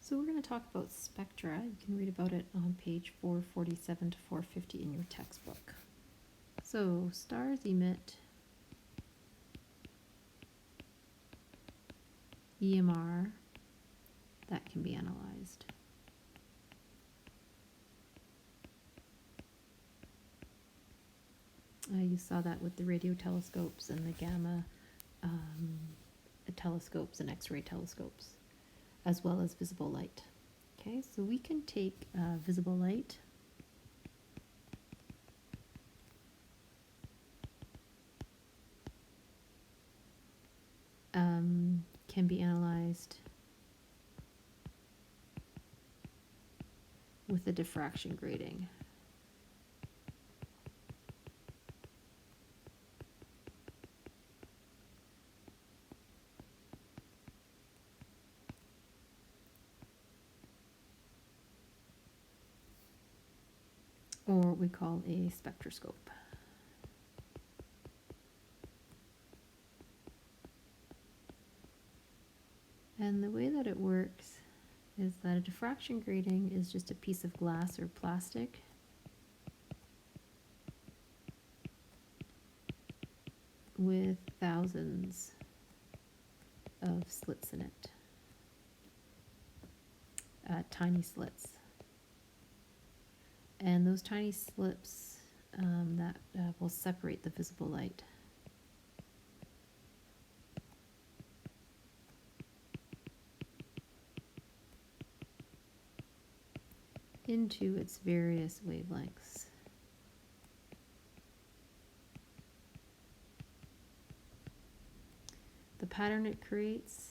So we're going to talk about spectra. You can read about it on page 447 to 450 in your textbook. So stars emit EMR that can be analyzed. You saw that with the radio telescopes and the gamma telescopes and X-ray telescopes, as well as visible light. Okay, so we can take visible light can be analyzed with a diffraction grating. Or what we call a spectroscope. And the way that it works is that a diffraction grating is just a piece of glass or plastic with thousands of slits in it, tiny slits. And those tiny slits that will separate the visible light. Into its various wavelengths. The pattern it creates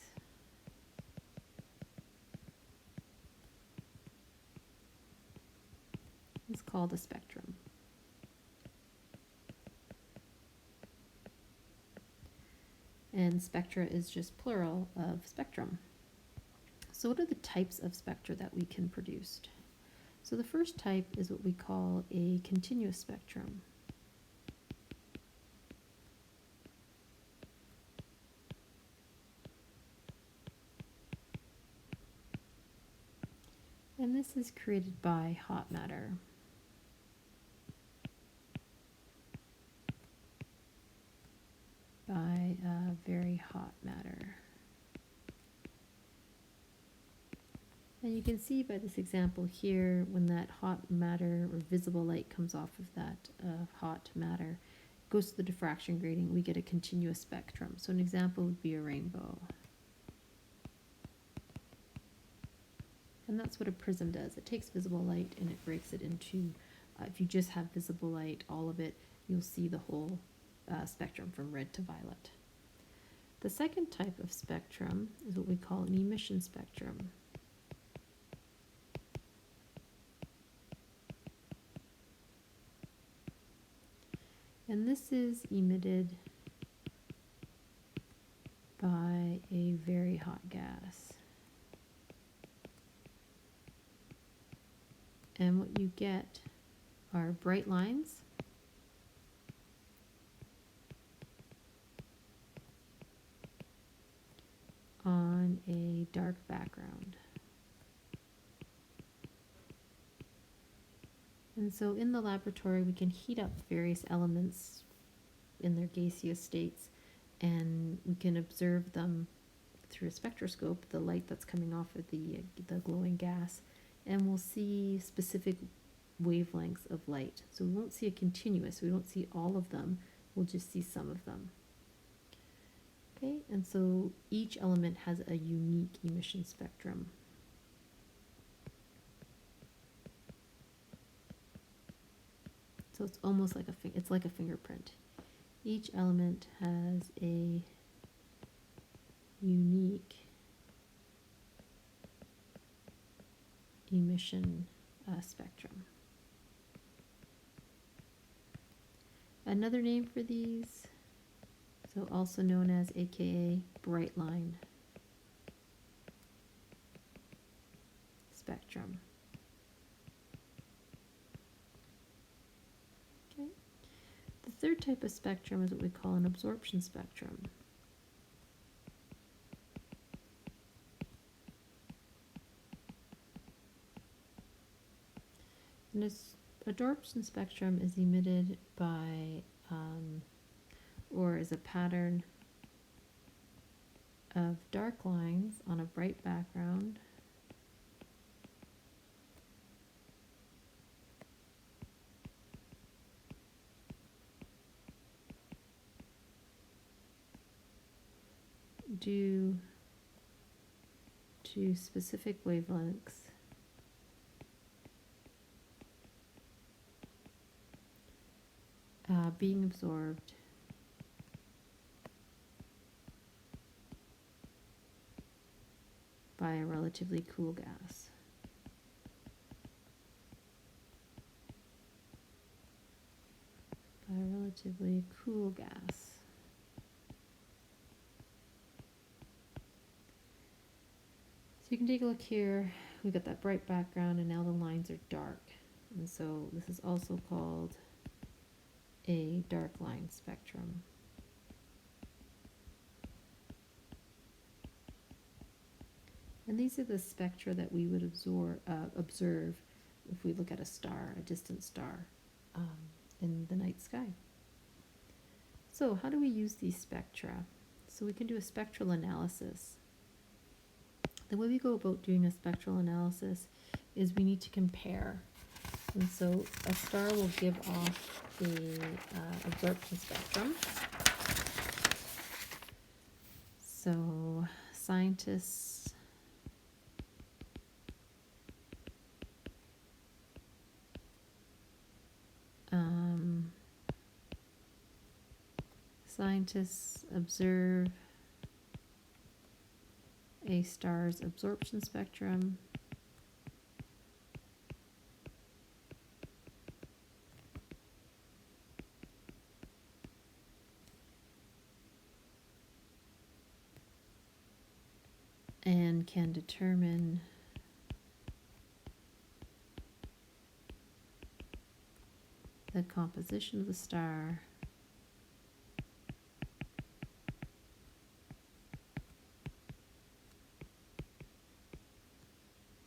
is called a spectrum. And spectra is just plural of spectrum. So what are the types of spectra that we can produce? So the first type is what we call a continuous spectrum. And this is created by hot matter. By very hot matter. And you can see by this example here, when that hot matter or visible light comes off of that hot matter, goes to the diffraction grating, we get a continuous spectrum. So an example would be a rainbow. And that's what a prism does. It takes visible light and it breaks it into, if you just have visible light, all of it, you'll see the whole spectrum from red to violet. The second type of spectrum is what we call an emission spectrum. And this is emitted by a very hot gas. And what you get are bright lines on a dark background. And so in the laboratory, we can heat up various elements in their gaseous states, and we can observe them through a spectroscope, the light that's coming off of the glowing gas, and we'll see specific wavelengths of light. So we won't see a continuous, we won't see all of them, we'll just see some of them. Okay, and so each element has a unique emission spectrum. So it's almost like it's like a fingerprint. Each element has a unique emission spectrum. Another name for these, so also known as AKA bright line spectrum. Okay. The third type of spectrum is what we call an absorption spectrum. A absorption spectrum is emitted by, or is a pattern of dark lines on a bright background due to specific wavelengths being absorbed by a relatively cool gas. By a relatively cool gas. So you can take a look here. We've got that bright background and now the lines are dark. And so this is also called a dark line spectrum. And these are the spectra that we would observe if we look at a star, a distant star, in the night sky. So how do we use these spectra? So we can do a spectral analysis. The way we go about doing a spectral analysis is we need to compare. And so a star will give off the absorption spectrum. So scientists observe a star's absorption spectrum and can determine the composition of the star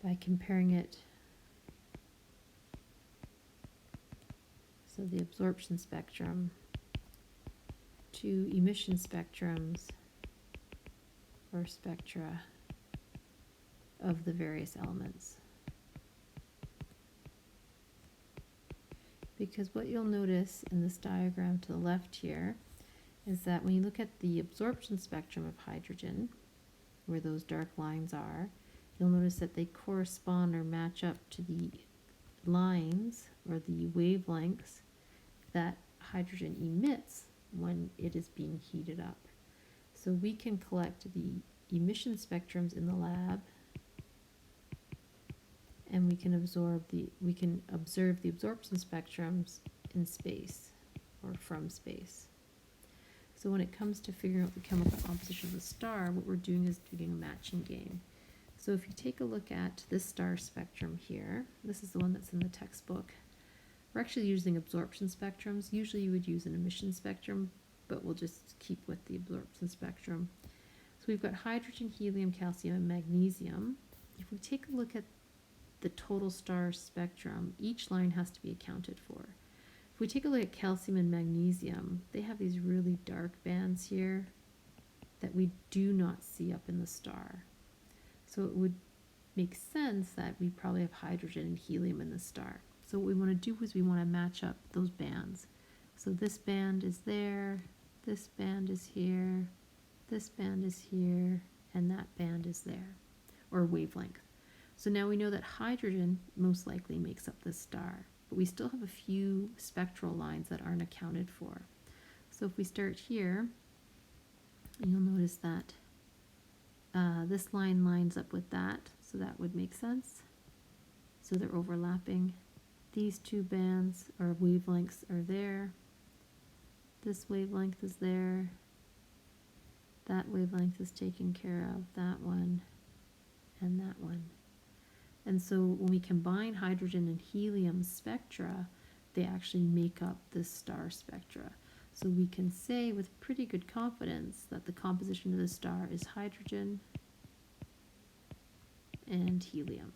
by comparing it, so the absorption spectrum, to emission spectrums or spectra of the various elements. Because what you'll notice in this diagram to the left here is that when you look at the absorption spectrum of hydrogen, where those dark lines are, you'll notice that they correspond or match up to the lines or the wavelengths that hydrogen emits when it is being heated up. So we can collect the emission spectrums in the lab, and we can observe the absorption spectrums in space or from space. So when it comes to figuring out the chemical composition of the star, what we're doing is doing a matching game. So if you take a look at this star spectrum here, this is the one that's in the textbook. We're actually using absorption spectrums. Usually you would use an emission spectrum, but we'll just keep with the absorption spectrum. So we've got hydrogen, helium, calcium, and magnesium. If we take a look at the total star spectrum, each line has to be accounted for. If we take a look at calcium and magnesium, they have these really dark bands here that we do not see up in the star. So it would make sense that we probably have hydrogen and helium in the star. So what we want to do is we want to match up those bands. So this band is there, this band is here, this band is here, and that band is there, or wavelength. So now we know that hydrogen most likely makes up this star, but we still have a few spectral lines that aren't accounted for. So if we start here, you'll notice that this line lines up with that, so that would make sense. So they're overlapping. These two bands or wavelengths are there. This wavelength is there. That wavelength is taken care of, that one, and that one. And so when we combine hydrogen and helium spectra, they actually make up this star spectra. So we can say with pretty good confidence that the composition of the star is hydrogen and helium.